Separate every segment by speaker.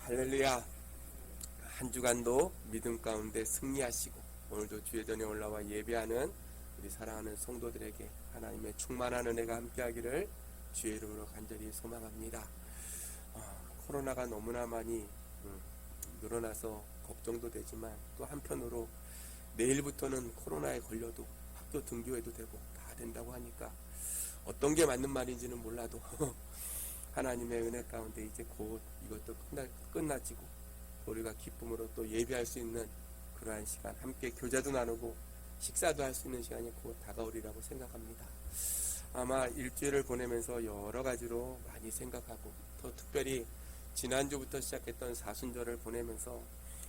Speaker 1: 할렐루야. 한 주간도 믿음 가운데 승리하시고 오늘도 주의 전에 올라와 예배하는 우리 사랑하는 성도들에게 하나님의 충만한 은혜가 함께하기를 주의 이름으로 간절히 소망합니다. 코로나가 너무나 많이 늘어나서 걱정도 되지만 또 한편으로 내일부터는 코로나에 걸려도 학교 등교해도 되고 다 된다고 하니까 어떤 게 맞는 말인지는 몰라도 하나님의 은혜 가운데 이제 곧 이것도 끝나지고 우리가 기쁨으로 또 예배할 수 있는 그러한 시간, 함께 교제도 나누고 식사도 할 수 있는 시간이 곧 다가오리라고 생각합니다. 아마 일주일을 보내면서 여러 가지로 많이 생각하고 또 특별히 지난주부터 시작했던 사순절을 보내면서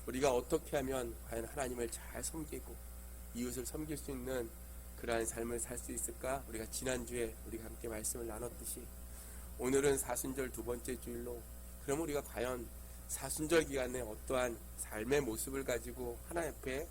Speaker 1: 우리가 어떻게 하면 과연 하나님을 잘 섬기고 이웃을 섬길 수 있는 그러한 삶을 살 수 있을까? 우리가 지난주에 우리가 함께 말씀을 나눴듯이 오늘은 사순절 두 번째 주일로, 그럼 우리가 과연 사순절 기간에 어떠한 삶의 모습을 가지고 하나님 앞에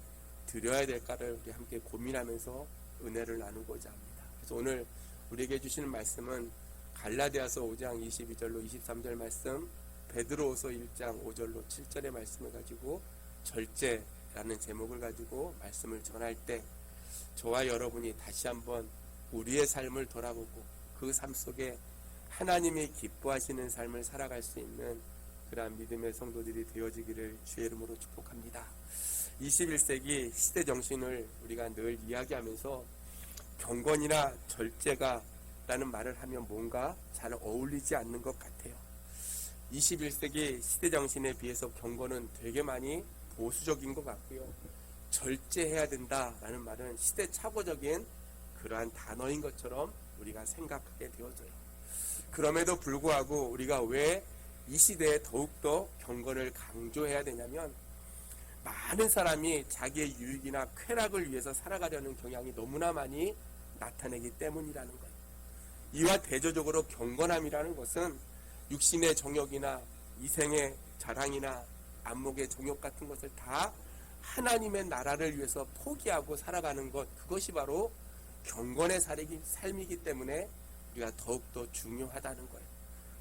Speaker 1: 드려야 될까를 우리 함께 고민하면서 은혜를 나누고자 합니다. 그래서 오늘 우리에게 주시는 말씀은 갈라디아서 5장 22절로 23절 말씀, 베드로후서 1장 5절로 7절의 말씀을 가지고 절제라는 제목을 가지고 말씀을 전할 때 저와 여러분이 다시 한번 우리의 삶을 돌아보고 그 삶 속에 하나님이 기뻐하시는 삶을 살아갈 수 있는 그러한 믿음의 성도들이 되어지기를 주의 이름으로 축복합니다. 21세기 시대 정신을 우리가 늘 이야기하면서 경건이나 절제가 라는 말을 하면 뭔가 잘 어울리지 않는 것 같아요. 21세기 시대 정신에 비해서 경건은 되게 많이 보수적인 것 같고요. 절제해야 된다라는 말은 시대착오적인 그러한 단어인 것처럼 우리가 생각하게 되어져요. 그럼에도 불구하고 우리가 왜 이 시대에 더욱더 경건을 강조해야 되냐면 많은 사람이 자기의 유익이나 쾌락을 위해서 살아가려는 경향이 너무나 많이 나타내기 때문이라는 거예요. 이와 대조적으로 경건함이라는 것은 육신의 정욕이나 이생의 자랑이나 안목의 정욕 같은 것을 다 하나님의 나라를 위해서 포기하고 살아가는 것, 그것이 바로 경건의 삶이기 때문에 우리가 더욱더 중요하다는 거예요.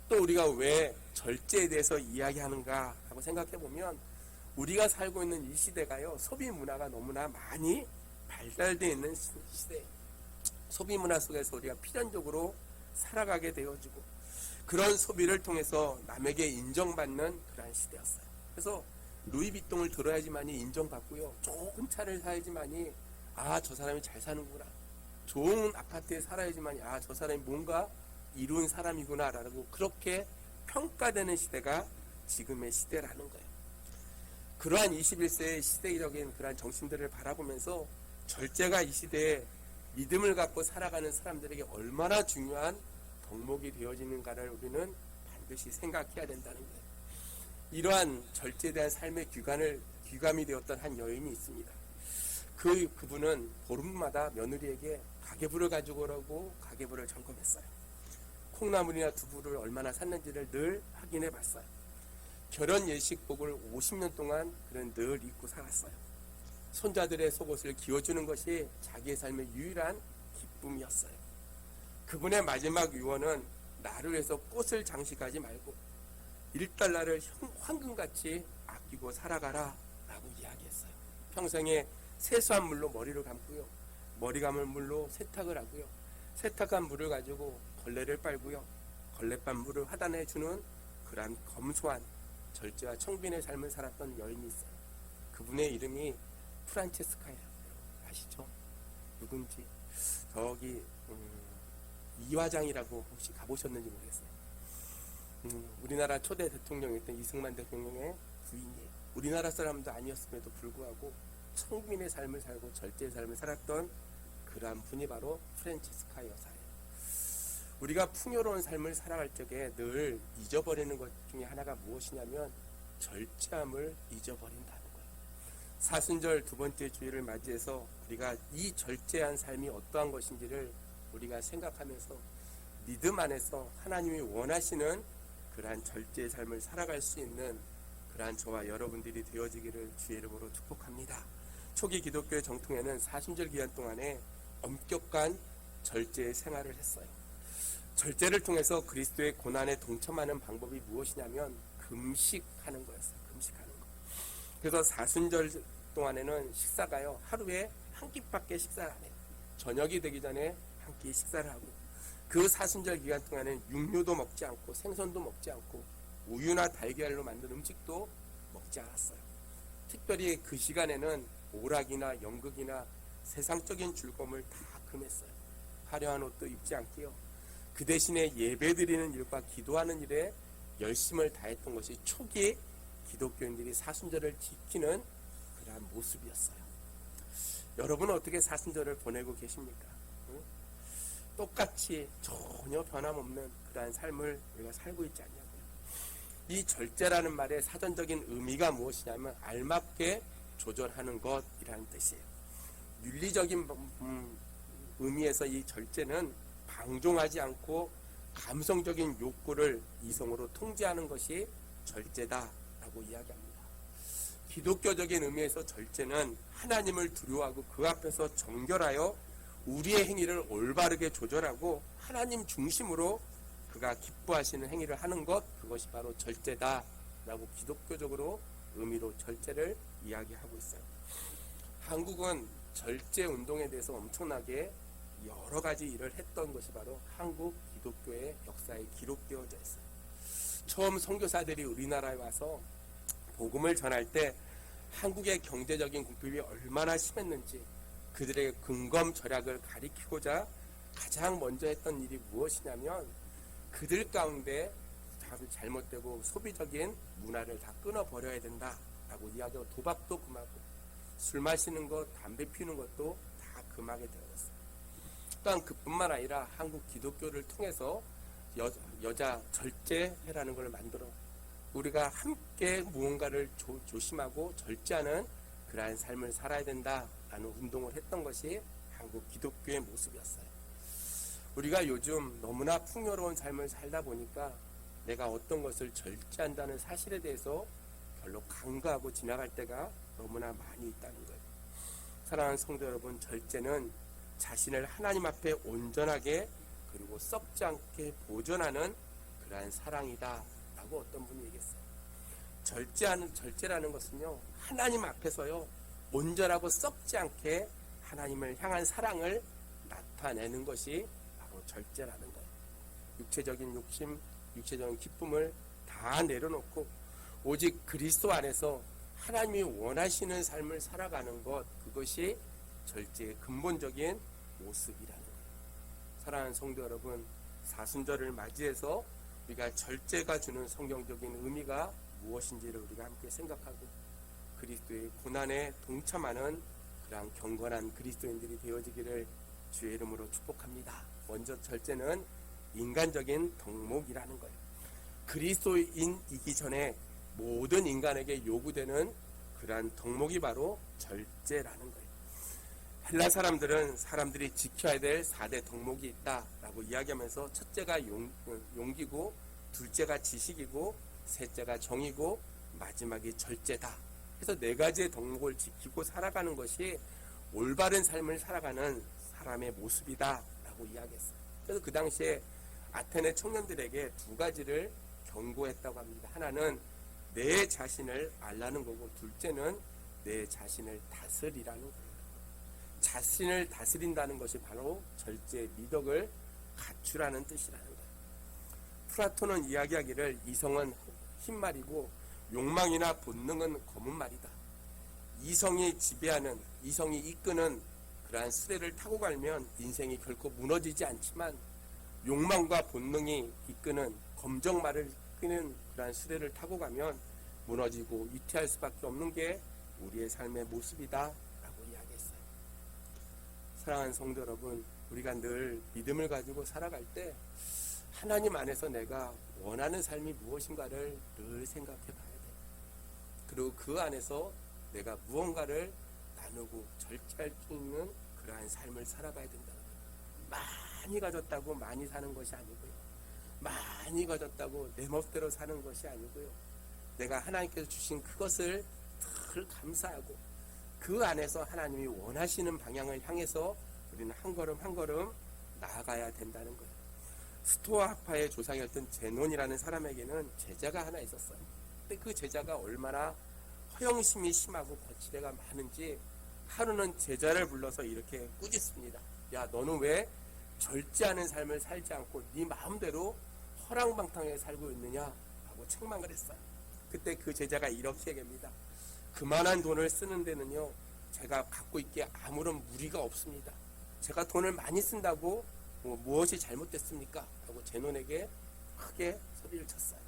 Speaker 1: 또 우리가 왜 절제에 대해서 이야기하는가 하고 생각해 보면 우리가 살고 있는 이 시대가요, 소비 문화가 너무나 많이 발달되어 있는 시대예요. 소비 문화 속에서 우리가 필연적으로 살아가게 되어지고 그런 소비를 통해서 남에게 인정받는 그런 시대였어요. 그래서 루이비통을 들어야지만이 인정받고요, 좋은 차를 사야지만이 저 사람이 잘 사는구나, 좋은 아파트에 살아야지만이 저 사람이 뭔가 이룬 사람이구나 라고 그렇게 평가되는 시대가 지금의 시대라는 거예요. 그러한 21세의 시대적인 그러한 정신들을 바라보면서 절제가 이 시대에 믿음을 갖고 살아가는 사람들에게 얼마나 중요한 덕목이 되어지는가를 우리는 반드시 생각해야 된다는 거예요. 이러한 절제에 대한 삶의 귀감이 되었던 한 여인이 있습니다. 그분은 보름마다 며느리에게 가계부를 가지고 오라고 가계부를 점검했어요. 콩나물이나 두부를 얼마나 샀는지를 늘 확인해 봤어요. 결혼 예식복을 50년 동안 그는 늘 입고 살았어요. 손자들의 속옷을 기워주는 것이 자기의 삶의 유일한 기쁨이었어요. 그분의 마지막 유언은 나를 위해서 꽃을 장식하지 말고 $1를 황금같이 아끼고 살아가라 라고 이야기했어요. 평생에 세수한 물로 머리를 감고요, 머리 감은 물로 세탁을 하고요, 세탁한 물을 가지고 걸레를 빨고요, 걸레빤 물을 화단해 주는 그러한 검소한 절제와 청빈의 삶을 살았던 여인이 있어요. 그분의 이름이 프란체스카예요. 아시죠? 누군지. 저기 이화장이라고 혹시 가보셨는지 모르겠어요. 우리나라 초대 대통령이었던 이승만 대통령의 부인이에요. 우리나라 사람도 아니었음에도 불구하고 청빈의 삶을 살고 절제의 삶을 살았던 그러한 분이 바로 프란체스카 여사예요. 우리가 풍요로운 삶을 살아갈 적에 늘 잊어버리는 것 중에 하나가 무엇이냐면 절제함을 잊어버린다는 거예요. 사순절 두 번째 주일을 맞이해서 우리가 이 절제한 삶이 어떠한 것인지를 우리가 생각하면서 믿음 안에서 하나님이 원하시는 그러한 절제의 삶을 살아갈 수 있는 그러한 저와 여러분들이 되어지기를 주의 이름으로 축복합니다. 초기 기독교의 정통에는 사순절 기간 동안에 엄격한 절제의 생활을 했어요. 절제를 통해서 그리스도의 고난에 동참하는 방법이 무엇이냐면 금식하는 거였어요. 금식하는 거. 그래서 사순절 동안에는 식사가요, 하루에 한 끼밖에 식사를 안 해요. 저녁이 되기 전에 한 끼 식사를 하고, 그 사순절 기간 동안에는 육류도 먹지 않고 생선도 먹지 않고 우유나 달걀로 만든 음식도 먹지 않았어요. 특별히 그 시간에는 오락이나 연극이나 세상적인 즐거움을 다 금했어요. 화려한 옷도 입지 않고요. 그 대신에 예배드리는 일과 기도하는 일에 열심을 다했던 것이 초기 기독교인들이 사순절을 지키는 그러한 모습이었어요. 여러분은 어떻게 사순절을 보내고 계십니까? 응? 똑같이 전혀 변함없는 그러한 삶을 우리가 살고 있지 않냐고요. 이 절제라는 말의 사전적인 의미가 무엇이냐면 알맞게 조절하는 것이라는 뜻이에요. 윤리적인 의미에서 이 절제는 방종하지 않고 감성적인 욕구를 이성으로 통제하는 것이 절제다라고 이야기합니다. 기독교적인 의미에서 절제는 하나님을 두려워하고 그 앞에서 정결하여 우리의 행위를 올바르게 조절하고 하나님 중심으로 그가 기뻐하시는 행위를 하는 것, 그것이 바로 절제다라고 기독교적으로 의미로 절제를 이야기하고 있어요. 한국은 절제 운동에 대해서 엄청나게 여러 가지 일을 했던 것이 바로 한국 기독교의 역사에 기록되어져 있어요. 처음 선교사들이 우리나라에 와서 복음을 전할 때 한국의 경제적인 궁핍이 얼마나 심했는지, 그들의 근검절약을 가리키고자 가장 먼저 했던 일이 무엇이냐면 그들 가운데 잘못되고 소비적인 문화를 다 끊어버려야 된다라고 이야기하고, 도박도 금하고 술 마시는 것, 담배 피우는 것도 다 금하게 되었어요. 또한 그뿐만 아니라 한국 기독교를 통해서 여자 절제회라는 걸 만들어 우리가 함께 무언가를 조심하고 절제하는 그러한 삶을 살아야 된다라는 운동을 했던 것이 한국 기독교의 모습이었어요. 우리가 요즘 너무나 풍요로운 삶을 살다 보니까 내가 어떤 것을 절제한다는 사실에 대해서 별로 간과하고 지나갈 때가 너무나 많이 있다는 거예요. 사랑하는 성도 여러분, 절제는 자신을 하나님 앞에 온전하게 그리고 썩지 않게 보존하는 그러한 사랑이다 라고 어떤 분이 얘기했어요. 절제라는 것은요, 하나님 앞에서요 온전하고 썩지 않게 하나님을 향한 사랑을 나타내는 것이 바로 절제라는 거예요. 육체적인 욕심, 육체적인 기쁨을 다 내려놓고 오직 그리스도 안에서 하나님이 원하시는 삶을 살아가는 것, 그것이 절제의 근본적인 모습이라는 거예요. 사랑하는 성도 여러분, 사순절을 맞이해서 우리가 절제가 주는 성경적인 의미가 무엇인지를 우리가 함께 생각하고 그리스도의 고난에 동참하는 그러한 경건한 그리스도인들이 되어지기를 주의 이름으로 축복합니다. 먼저 절제는 인간적인 덕목이라는 거예요. 그리스도인이기 전에 모든 인간에게 요구되는 그러한 덕목이 바로 절제라는 거예요. 헬라 사람들은 사람들이 지켜야 될 4대 덕목이 있다라고 이야기하면서 첫째가 용기고, 둘째가 지식이고, 셋째가 정의고, 마지막이 절제다. 그래서 4가지의 덕목을 지키고 살아가는 것이 올바른 삶을 살아가는 사람의 모습이다라고 이야기했어요. 그래서 그 당시에 아테네 청년들에게 2가지를 경고했다고 합니다. 하나는 내 자신을 알라는 거고, 둘째는 내 자신을 다스리라는 거예요. 자신을 다스린다는 것이 바로 절제의 미덕을 갖추라는 뜻이라는 거예요. 플라톤은 이야기하기를 이성은 흰 말이고 욕망이나 본능은 검은 말이다. 이성이 지배하는, 이성이 이끄는 그러한 수레를 타고 가면 인생이 결코 무너지지 않지만, 욕망과 본능이 이끄는 검정말을 이끄는 그러한 수레를 타고 가면 무너지고 위태할 수밖에 없는 게 우리의 삶의 모습이다 라고 이야기했어요. 사랑하는 성도 여러분, 우리가 늘 믿음을 가지고 살아갈 때 하나님 안에서 내가 원하는 삶이 무엇인가를 늘 생각해 봐야 돼요. 그리고 그 안에서 내가 무언가를 나누고 절제할 수 있는 그러한 삶을 살아가야 된다는 거예요. 많이 가졌다고 많이 사는 것이 아니고요, 많이 가졌다고 내 멋대로 사는 것이 아니고요, 내가 하나님께서 주신 그것을 늘 감사하고 그 안에서 하나님이 원하시는 방향을 향해서 우리는 한 걸음 한 걸음 나아가야 된다는 거예요. 스토아 학파의 조상이었던 제논이라는 사람에게는 제자가 하나 있었어요. 그때 그 제자가 얼마나 허영심이 심하고 거칠애가 많은지 하루는 제자를 불러서 이렇게 꾸짖습니다. 야, 너는 왜 절제하는 삶을 살지 않고 네 마음대로 허랑방탕하게 살고 있느냐 하고 책망을 했어요. 그때 그 제자가 이렇게 얘기합니다. 그만한 돈을 쓰는 데는요, 제가 갖고 있기에 아무런 무리가 없습니다. 제가 돈을 많이 쓴다고 무엇이 잘못됐습니까? 하고 제논에게 크게 소리를 쳤어요.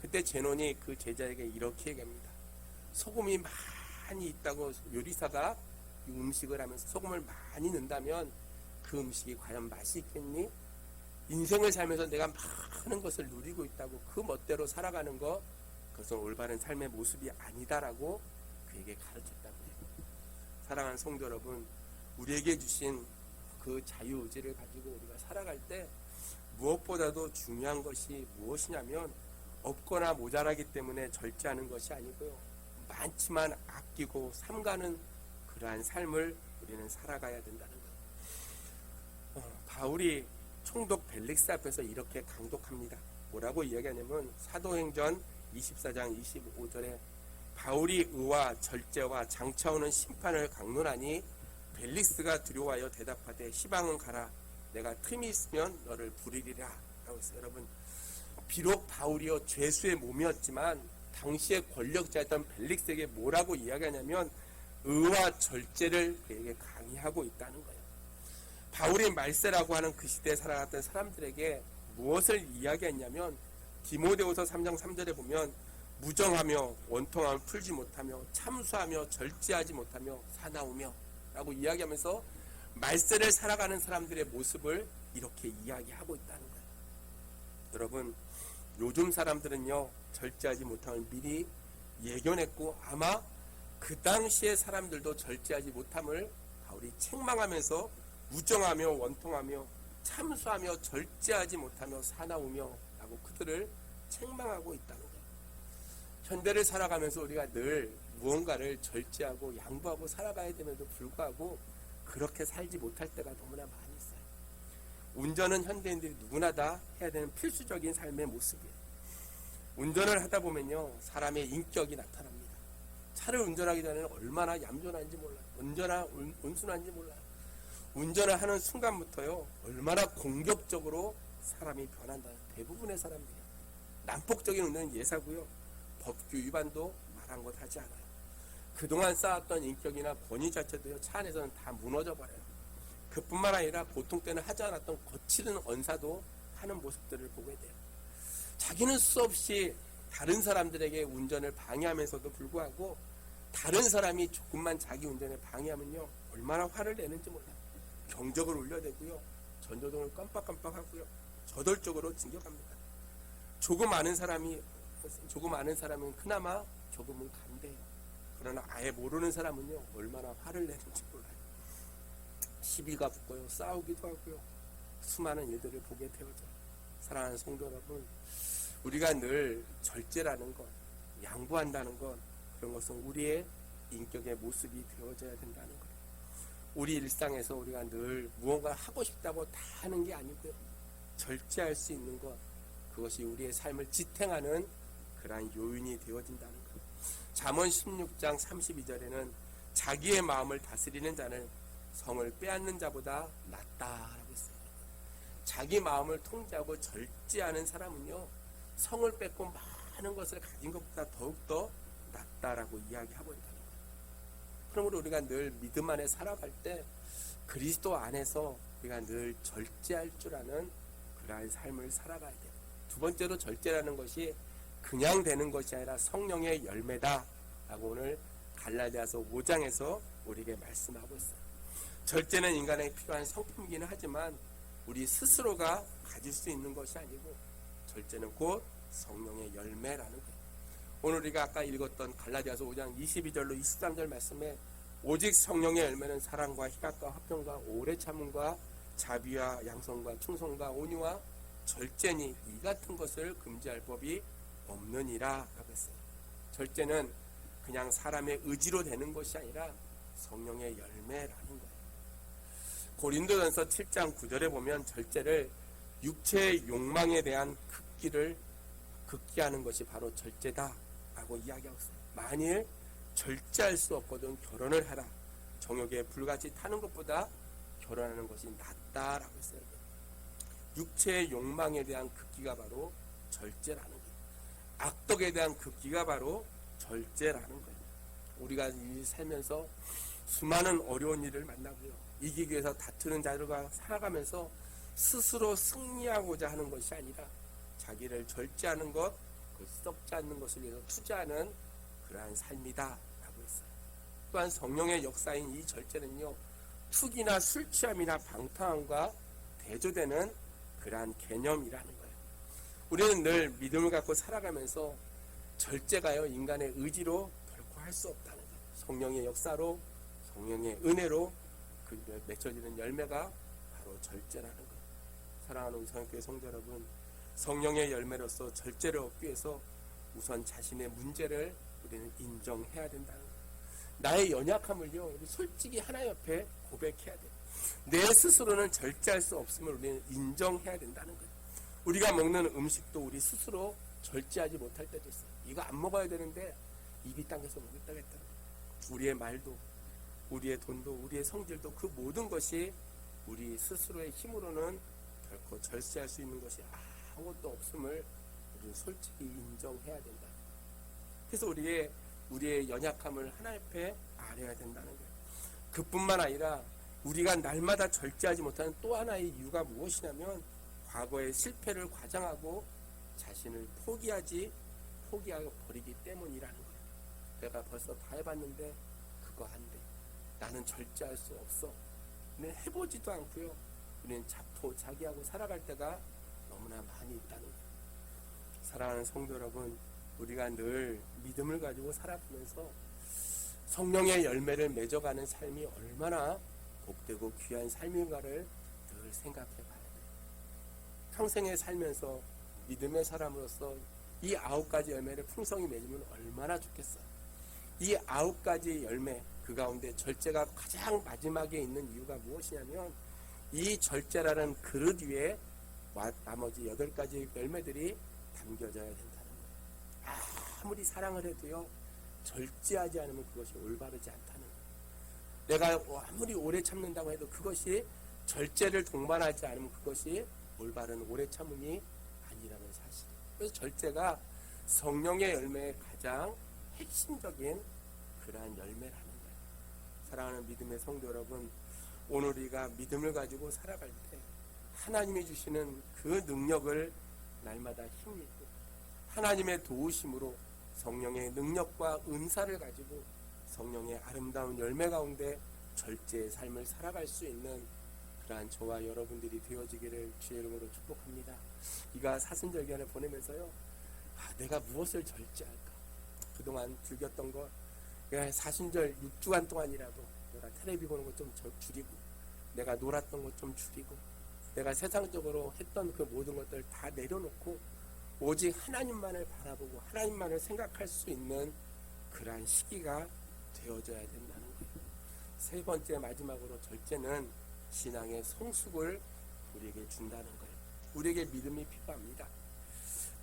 Speaker 1: 그때 제논이 그 제자에게 이렇게 얘기합니다. 소금이 많이 있다고 요리사가 음식을 하면서 소금을 많이 넣는다면 그 음식이 과연 맛이 있겠니? 인생을 살면서 내가 많은 것을 누리고 있다고 그 멋대로 살아가는 거, 그것은 올바른 삶의 모습이 아니다라고 그에게 가르쳤다고 해요. 사랑하는 성도 여러분, 우리에게 주신 그 자유의지를 가지고 우리가 살아갈 때 무엇보다도 중요한 것이 무엇이냐면 없거나 모자라기 때문에 절제하는 것이 아니고요, 많지만 아끼고 삼가는 그러한 삶을 우리는 살아가야 된다는 거예요. 바울이 총독 벨릭스 앞에서 이렇게 강독합니다. 뭐라고 이야기하냐면 사도행전 24장 25절에 바울이 의와 절제와 장차오는 심판을 강론하니 벨릭스가 두려워하여 대답하되 시방은 가라, 내가 틈이 있으면 너를 부리리라 라고 했어요. 여러분, 비록 바울이요 죄수의 몸이었지만 당시의 권력자였던 벨릭스에게 뭐라고 이야기하냐면 의와 절제를 그에게 강의하고 있다는 거예요. 바울이 말세라고 하는 그 시대에 살아갔던 사람들에게 무엇을 이야기했냐면 디모데후서 3장 3절에 보면 무정하며 원통함을 풀지 못하며 참수하며 절제하지 못하며 사나우며 라고 이야기하면서 말세를 살아가는 사람들의 모습을 이렇게 이야기하고 있다는 거예요. 여러분, 요즘 사람들은요 절제하지 못함을 미리 예견했고 아마 그 당시의 사람들도 절제하지 못함을 바울이 책망하면서 무정하며 원통하며 참수하며 절제하지 못하며 사나우며 라고 그들을 책망하고 있다는 거예요. 현대를 살아가면서 우리가 늘 무언가를 절제하고 양보하고 살아가야 됨에도 불구하고 그렇게 살지 못할 때가 너무나 많이 있어요. 운전은 현대인들이 누구나 다 해야 되는 필수적인 삶의 모습이에요. 운전을 하다 보면요 사람의 인격이 나타납니다. 차를 운전하기 전에는 얼마나 얌전한지 몰라요. 언제나 온순한지 몰라요. 운전을 하는 순간부터요 얼마나 공격적으로 사람이 변한다. 대부분의 사람들이 난폭적인 운전은 예사고요, 법규 위반도 말한 것 하지 않아요. 그동안 쌓았던 인격이나 권위 자체도요 차 안에서는 다 무너져 버려요. 그뿐만 아니라 보통 때는 하지 않았던 거칠은 언사도 하는 모습들을 보게 돼요. 자기는 수없이 다른 사람들에게 운전을 방해하면서도 불구하고 다른 사람이 조금만 자기 운전에 방해하면요 얼마나 화를 내는지 몰라요. 경적을 울려대고요, 전조등을 깜빡깜빡하고요, 저돌적으로 진격합니다. 조금 아는 사람은 그나마 조금은 감대해요. 그러나 아예 모르는 사람은요 얼마나 화를 내는지 몰라요. 시비가 붙고요, 싸우기도 하고요, 수많은 일들을 보게 되어져요. 사랑하는 성도 여러분, 우리가 늘 절제라는 것, 양보한다는 것, 그런 것은 우리의 인격의 모습이 되어져야 된다는 것. 우리 일상에서 우리가 늘 무언가 하고 싶다고 다 하는 게 아니고요, 절제할 수 있는 것, 그것이 우리의 삶을 지탱하는 그러한 요인이 되어진다는 것. 잠언 16장 32절에는 자기의 마음을 다스리는 자는 성을 빼앗는 자보다 낫다라고 했어요. 자기 마음을 통제하고 절제하는 사람은요 성을 뺏고 많은 것을 가진 것보다 더욱더 낫다라고 이야기하고 있다는 거예요. 그러므로 우리가 늘 믿음 안에 살아갈 때 그리스도 안에서 우리가 늘 절제할 줄 아는 그러한 삶을 살아가야 돼요. 두 번째로 절제라는 것이 그냥 되는 것이 아니라 성령의 열매다 라고 오늘 갈라디아서 5장에서 우리에게 말씀하고 있어요. 절제는 인간에게 필요한 성품이기는 하지만 우리 스스로가 가질 수 있는 것이 아니고 절제는 곧 성령의 열매라는 거예요. 오늘 우리가 아까 읽었던 갈라디아서 5장 22절로 23절 말씀에 오직 성령의 열매는 사랑과 희락과 화평과 오래 참음과 자비와 양선과 충성과 온유와 절제니 이 같은 것을 금지할 법이 없느니라 라고 했어요. 절제는 그냥 사람의 의지로 되는 것이 아니라 성령의 열매라는 거예요. 고린도전서 7장 9절에 보면 절제를 육체의 욕망에 대한 극기하는 것이 바로 절제다 라고 이야기하고 있어요. 만일 절제할 수 없거든 결혼을 하라. 정욕에 불같이 타는 것보다 결혼하는 것이 낫다라고 했어요. 육체의 욕망에 대한 극기가 바로 절제라는 거예요. 악덕에 대한 극기가 바로 절제라는 거예요. 우리가 살면서 수많은 어려운 일을 만나고요. 이기기 위해서 다투는 자들과 살아가면서 스스로 승리하고자 하는 것이 아니라 자기를 절제하는 것, 썩지 않는 것을 위해서 투자하는 그러한 삶이다 라고 했어요. 또한 성령의 역사인 이 절제는요, 투기나 술 취함이나 방탕함과 대조되는 그러한 개념이라는 거예요. 우리는 늘 믿음을 갖고 살아가면서 절제가요, 인간의 의지로 결코 할 수 없다는 거예요. 성령의 역사로, 성령의 은혜로 그 맺혀지는 열매가 바로 절제라는 거예요. 사랑하는 우리 성령교회 성도 여러분, 성령의 열매로서 절제를 얻기 위해서 우선 자신의 문제를 우리는 인정해야 된다는 거예요. 나의 연약함을요, 우리 솔직히 하나님 앞에 고백해야 돼요. 내 스스로는 절제할 수 없음을 우리는 인정해야 된다는 거예요. 우리가 먹는 음식도 우리 스스로 절제하지 못할 때도 있어요. 이거 안 먹어야 되는데 입이 당겨서 먹겠다고 했다는 거예요. 우리의 말도, 우리의 돈도, 우리의 성질도, 그 모든 것이 우리 스스로의 힘으로는 결코 절제할 수 있는 것이 아무것도 없음을 우리는 솔직히 인정해야 된다. 그래서 우리의 연약함을 하나님 앞에 아뢰야 된다는 거예요. 그뿐만 아니라 우리가 날마다 절제하지 못하는 또 하나의 이유가 무엇이냐면 과거의 실패를 과장하고 자신을 포기하고 버리기 때문이라는 거예요. 내가 벌써 다 해봤는데 그거 안 돼. 나는 절제할 수 없어. 우리는 해보지도 않고요. 우리는 자기하고 살아갈 때가 너무나 많이 있다는 거예요. 사랑하는 성도 여러분, 우리가 늘 믿음을 가지고 살아가면서 성령의 열매를 맺어가는 삶이 얼마나 복되고 귀한 삶인가를 늘 생각해 봐야 돼요. 평생에 살면서 믿음의 사람으로서 이 9가지 열매를 풍성히 맺으면 얼마나 좋겠어요. 이 9가지 열매, 그 가운데 절제가 가장 마지막에 있는 이유가 무엇이냐면 이 절제라는 그릇 위에 나머지 8가지 열매들이 담겨져야 된다는 거예요. 아무리 사랑을 해도요, 절제하지 않으면 그것이 올바르지 않다는 거예요. 내가 아무리 오래 참는다고 해도 그것이 절제를 동반하지 않으면 그것이 올바른 오래 참음이 아니라는 사실. 그래서 절제가 성령의 열매의 가장 핵심적인 그러한 열매라는 거예요. 사랑하는 믿음의 성도 여러분, 오늘 우리가 믿음을 가지고 살아갈 때 하나님이 주시는 그 능력을 날마다 힘입고 하나님의 도우심으로 성령의 능력과 은사를 가지고 성령의 아름다운 열매 가운데 절제의 삶을 살아갈 수 있는 그러한 저와 여러분들이 되어지기를 주의 이름으로 축복합니다. 이가 사순절기간을 보내면서요, 내가 무엇을 절제할까? 그동안 즐겼던 것, 내가 사순절 6주간 동안이라도 내가 텔레비 보는 것 좀 줄이고, 내가 놀았던 것 좀 줄이고, 내가 세상적으로 했던 그 모든 것들 다 내려놓고 오직 하나님만을 바라보고 하나님만을 생각할 수 있는 그러한 시기가 되어져야 된다는 거예요. 세 번째 마지막으로 절제는 신앙의 성숙을 우리에게 준다는 거예요. 우리에게 믿음이 필요합니다.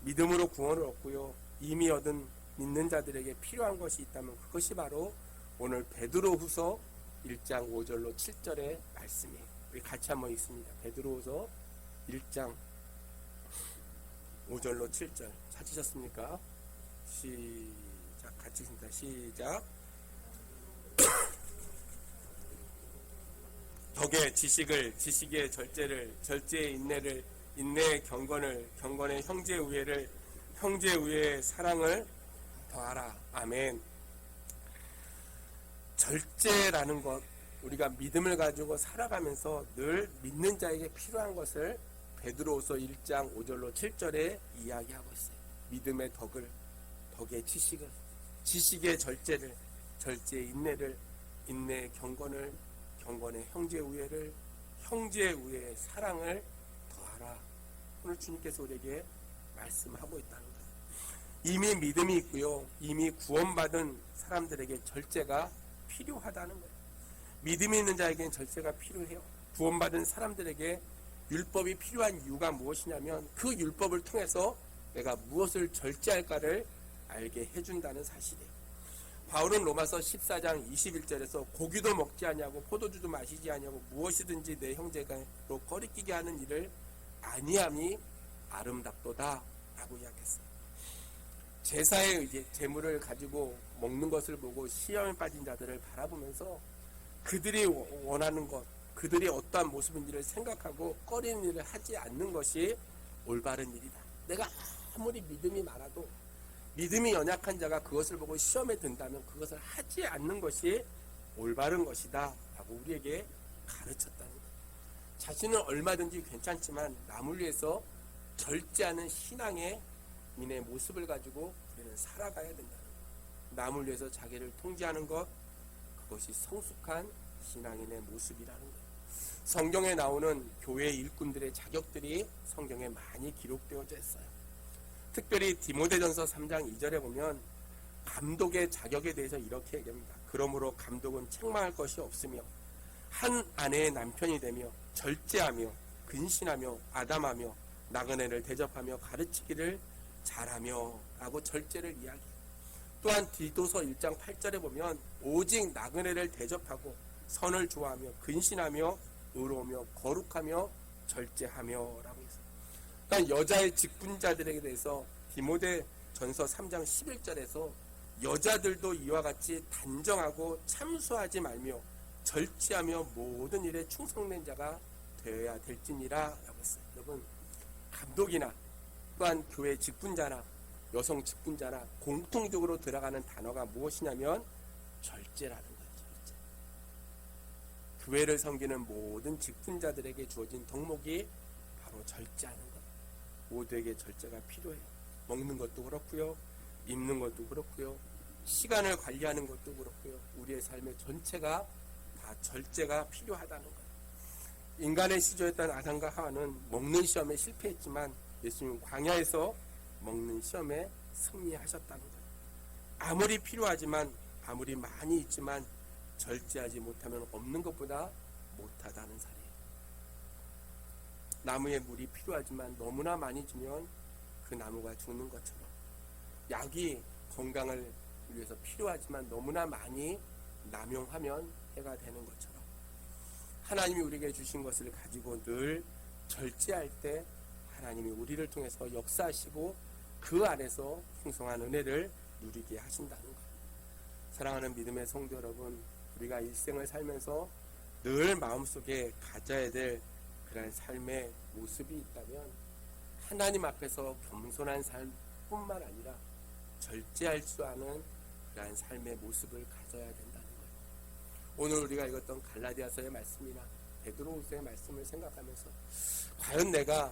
Speaker 1: 믿음으로 구원을 얻고요, 이미 얻은 믿는 자들에게 필요한 것이 있다면 그것이 바로 오늘 베드로후서 1장 5절로 7절의 말씀이에요. 우리 같이 한번 읽습니다. 베드로후서 1장 5절로 7절 찾으셨습니까? 시작. 같이 읽습니다. 시작. 덕의 지식을, 지식의 절제를, 절제의 인내를, 인내의 경건을, 경건의 형제 우애를, 형제 우애의 사랑을 더하라. 아멘. 절제라는 것, 우리가 믿음을 가지고 살아가면서 늘 믿는 자에게 필요한 것을 베드로후서 1장 5절로 7절에 이야기하고 있어요. 믿음의 덕을, 덕의 지식을, 지식의 절제를, 절제의 인내를, 인내의 경건을, 경건의 형제 우애를, 형제 우애의 사랑을 더하라. 오늘 주님께서 우리에게 말씀하고 있다는 거예요. 이미 믿음이 있고요, 이미 구원받은 사람들에게 절제가 필요하다는 거예요. 믿음이 있는 자에게는 절제가 필요해요. 구원받은 사람들에게 율법이 필요한 이유가 무엇이냐면 그 율법을 통해서 내가 무엇을 절제할까를 알게 해준다는 사실이에요. 바울은 로마서 14장 21절에서 고기도 먹지 아니하고 포도주도 마시지 아니하고 무엇이든지 내 형제로 거리끼게 하는 일을 아니함이 아름답도다 라고 이야기했어요. 제사의 의제, 제물을 가지고 먹는 것을 보고 시험에 빠진 자들을 바라보면서 그들이 원하는 것, 그들이 어떠한 모습인지를 생각하고 꺼리는 일을 하지 않는 것이 올바른 일이다. 내가 아무리 믿음이 많아도 믿음이 연약한 자가 그것을 보고 시험에 든다면 그것을 하지 않는 것이 올바른 것이다 라고 우리에게 가르쳤다는 거예요. 자신은 얼마든지 괜찮지만 남을 위해서 절제하는 신앙의 인의 모습을 가지고 우리는 살아가야 된다는 거예요. 남을 위해서 자기를 통제하는 것, 그것이 성숙한 신앙인의 모습이라는 거예요. 성경에 나오는 교회 일꾼들의 자격들이 성경에 많이 기록되어져 있어요. 특별히 디모데전서 3장 2절에 보면 감독의 자격에 대해서 이렇게 얘기합니다. 그러므로 감독은 책망할 것이 없으며 한 아내의 남편이 되며 절제하며 근신하며 아담하며 나그네를 대접하며 가르치기를 잘하며 라고 절제를 이야기해요. 또한 디도서 1장 8절에 보면 오직 나그네를 대접하고 선을 좋아하며 근신하며 의로우며 거룩하며 절제하며 라고 했어요. 그러니까 여자의 직분자들에게 대해서 디모데 전서 3장 11절에서 여자들도 이와 같이 단정하고 참수하지 말며 절제하며 모든 일에 충성된 자가 되어야 될지니라 라고 했어요. 여러분, 감독이나 또한 교회 직분자나 여성 직분자나 공통적으로 들어가는 단어가 무엇이냐면 절제라는 거예요. 절제. 교회를 섬기는 모든 직분자들에게 주어진 덕목이 바로 절제하는 거예요. 모두에게 절제가 필요해요. 먹는 것도 그렇고요, 입는 것도 그렇고요, 시간을 관리하는 것도 그렇고요, 우리의 삶의 전체가 다 절제가 필요하다는 거예요. 인간의 시조였던 아담과 하와는 먹는 시험에 실패했지만 예수님 광야에서 먹는 시험에 승리하셨다는 거예요. 아무리 필요하지만, 아무리 많이 있지만 절제하지 못하면 없는 것보다 못하다는 사례예요. 나무에 물이 필요하지만 너무나 많이 주면 그 나무가 죽는 것처럼, 약이 건강을 위해서 필요하지만 너무나 많이 남용하면 해가 되는 것처럼, 하나님이 우리에게 주신 것을 가지고 늘 절제할 때 하나님이 우리를 통해서 역사하시고 그 안에서 풍성한 은혜를 누리게 하신다는 거예요. 사랑하는 믿음의 성도 여러분, 우리가 일생을 살면서 늘 마음속에 가져야 될 그런 삶의 모습이 있다면 하나님 앞에서 겸손한 삶뿐만 아니라 절제할 줄 아는 그러한 삶의 모습을 가져야 된다는 거예요. 오늘 우리가 읽었던 갈라디아서의 말씀이나 베드로후서의 말씀을 생각하면서 과연 내가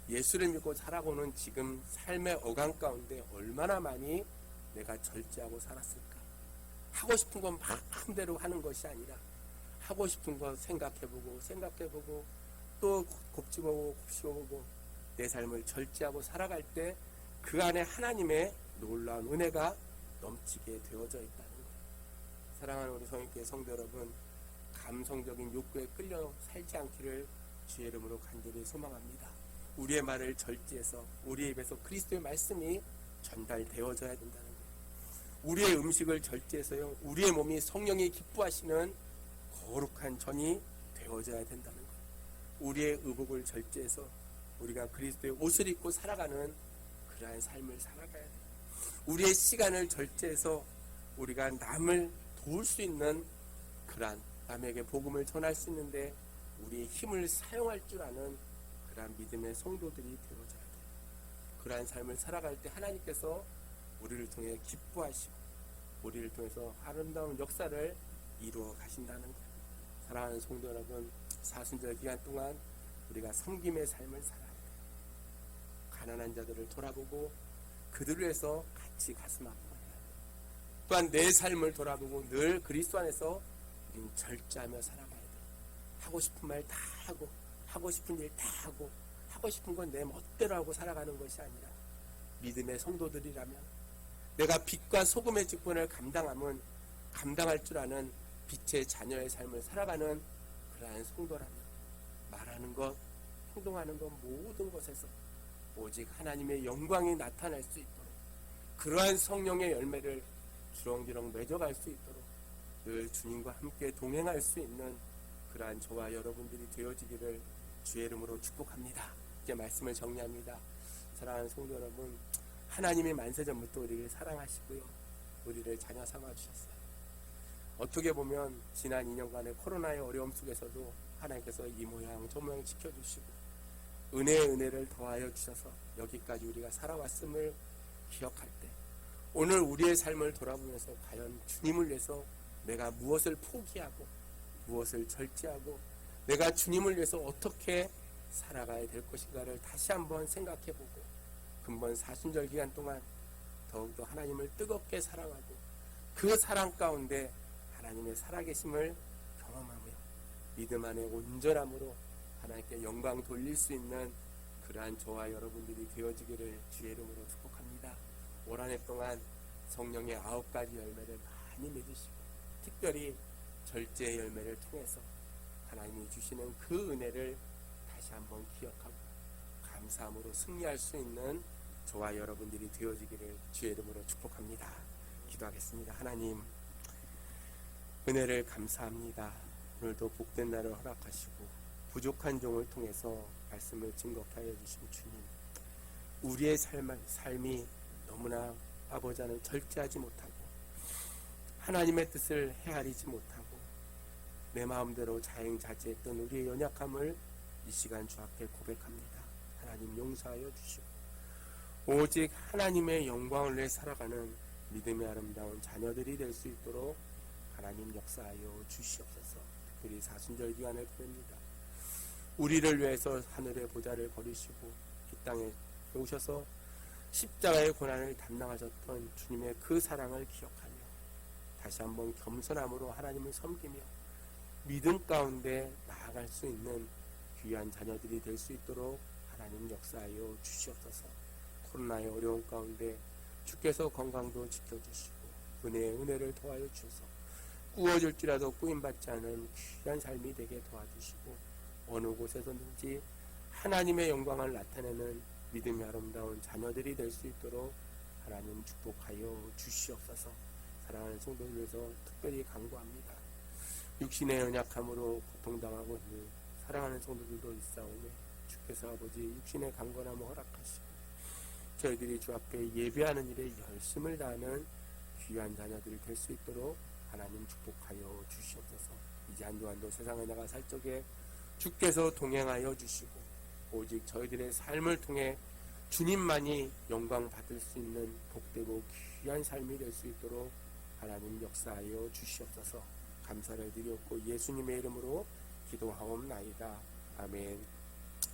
Speaker 1: 예수를 믿고 살아오는 지금 삶의 어강 가운데 얼마나 많이 내가 절제하고 살았을까? 하고 싶은 건 마음대로 하는 것이 아니라 하고 싶은 거 생각해보고 또 곱씹어보고 내 삶을 절제하고 살아갈 때 그 안에 하나님의 놀라운 은혜가 넘치게 되어져 있다는 거예요. 사랑하는 우리 성인교회 성도 여러분, 감성적인 욕구에 끌려 살지 않기를 주의 이름으로 간절히 소망합니다. 우리의 말을 절제해서 우리의 입에서 그리스도의 말씀이 전달되어져야 된다는 거예요. 우리의 음식을 절제해서요, 우리의 몸이 성령이 기뻐하시는 거룩한 전이 되어져야 된다는 거예요. 우리의 의복을 절제해서 우리가 그리스도의 옷을 입고 살아가는 그러한 삶을 살아가야 돼요. 우리의 시간을 절제해서 우리가 남을 도울 수 있는 그러한, 남에게 복음을 전할 수 있는데 우리의 힘을 사용할 줄 아는 그러한 믿음의 성도들이 되어져야 돼요. 그러한 삶을 살아갈 때 하나님께서 우리를 통해 기뻐하시고 우리를 통해서 아름다운 역사를 이루어 가신다는 거예요. 사랑하는 성도 여러분, 사순절 기간 동안 우리가 섬김의 삶을 살아야 돼요. 가난한 자들을 돌아보고 그들을 위해서 같이 가슴 아파해야 돼요. 또한 내 삶을 돌아보고 늘 그리스도 안에서 우리는 절제하며 살아가야 돼요. 하고 싶은 말 다 하고, 하고 싶은 일 다 하고, 하고 싶은 건 내 멋대로 하고 살아가는 것이 아니라 믿음의 성도들이라면 내가 빛과 소금의 직분을 감당할 줄 아는 빛의 자녀의 삶을 살아가는 그러한 성도라면 말하는 것, 행동하는 것 모든 것에서 오직 하나님의 영광이 나타날 수 있도록 그러한 성령의 열매를 주렁주렁 맺어갈 수 있도록 늘 주님과 함께 동행할 수 있는 그러한 저와 여러분들이 되어지기를 주의 이름으로 축복합니다. 이제 말씀을 정리합니다. 사랑하는 성도 여러분, 하나님이 만세전부터 우리를 사랑하시고요, 우리를 자녀 삼아주셨어요. 어떻게 보면 지난 2년간의 코로나의 어려움 속에서도 하나님께서 이 모양 저 모양 지켜주시고 은혜의 은혜를 더하여 주셔서 여기까지 우리가 살아왔음을 기억할 때, 오늘 우리의 삶을 돌아보면서 과연 주님을 위해서 내가 무엇을 포기하고 무엇을 절제하고 내가 주님을 위해서 어떻게 살아가야 될 것인가를 다시 한번 생각해보고 근본 사순절 기간 동안 더욱더 하나님을 뜨겁게 사랑하고 그 사랑 가운데 하나님의 살아계심을 경험하며 믿음 안에 온전함으로 하나님께 영광 돌릴 수 있는 그러한 저와 여러분들이 되어지기를 주의 이름으로 축복합니다. 올 한 해 동안 성령의 9가지 열매를 많이 맺으시고 특별히 절제의 열매를 통해서 하나님이 주시는 그 은혜를 다시 한번 기억하고 감사함으로 승리할 수 있는 저와 여러분들이 되어지기를 주의 이름으로 축복합니다. 기도하겠습니다. 하나님, 은혜를 감사합니다. 오늘도 복된 날을 허락하시고 부족한 종을 통해서 말씀을 증거케 하여 주신 주님, 우리의 삶이 너무나 아버지 하나님 절제하지 못하고 하나님의 뜻을 헤아리지 못하고 내 마음대로 자행자제했던 우리의 연약함을 이 시간 주 앞에 고백합니다. 하나님 용서하여 주시고 오직 하나님의 영광을 위해 살아가는 믿음의 아름다운 자녀들이 될 수 있도록 하나님 역사하여 주시옵소서. 특별히 사순절 기간을 보냅니다. 우리를 위해서 하늘의 보좌를 버리시고 이 땅에 오셔서 십자가의 고난을 담당하셨던 주님의 그 사랑을 기억하며 다시 한번 겸손함으로 하나님을 섬기며 믿음 가운데 나아갈 수 있는 귀한 자녀들이 될 수 있도록 하나님 역사하여 주시옵소서. 코로나의 어려움 가운데 주께서 건강도 지켜주시고 은혜의 은혜를 더하여 주셔서 꾸어질지라도 꾸임받지 않은 귀한 삶이 되게 도와주시고 어느 곳에서든지 하나님의 영광을 나타내는 믿음이 아름다운 자녀들이 될 수 있도록 하나님 축복하여 주시옵소서. 사랑하는 성도를 위해서 특별히 간구합니다. 육신의 연약함으로 고통당하고 있는 사랑하는 성도들도 있사오매 주께서 아버지 육신의 강건함을 허락하시고 저희들이 주 앞에 예배하는 일에 열심을 다하는 귀한 자녀들이 될 수 있도록 하나님 축복하여 주시옵소서. 이제 한동안도 세상에 나가 살 적에 주께서 동행하여 주시고 오직 저희들의 삶을 통해 주님만이 영광 받을 수 있는 복되고 귀한 삶이 될 수 있도록 하나님 역사하여 주시옵소서. 감사를 드렸고 예수님의 이름으로 기도하옵나이다. 아멘.